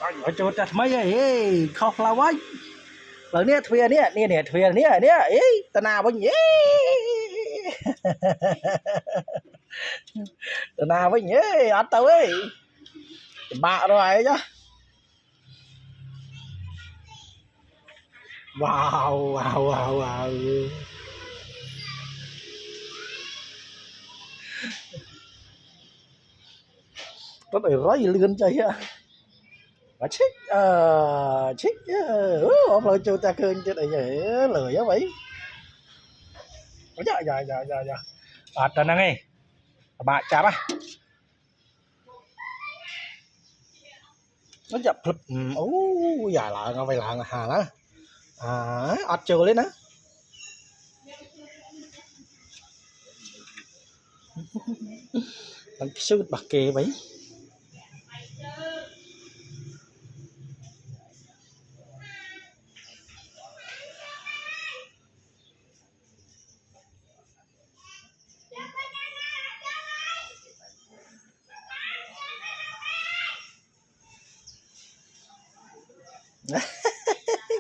ở chỗ chặt mấy ấy khóc lao quá lần nè thuyền nè thuyền nè ấy ta nào với nhỉ ta nào với nhỉ ăn tao ấy bạ rồi chứ wow wow wow wow rất là rói lươn chơi á mà chích ông lời cho ta cơn cho này lười á vậy dạ tên năng ấy bạn chả ba nó chập phật dài lại nó phải là hà đó ọt chưa lên á mình sư bạc kề vậy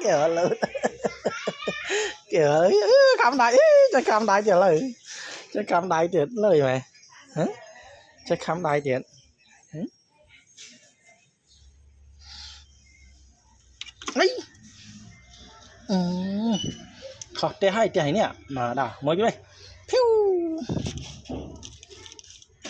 kìa luôn kìa cầm đại cho cầm đại chờ lời cho cầm đại tiền lời mày hả cho cầm đại tiền ấy khó té hai té nè mà đào mới đây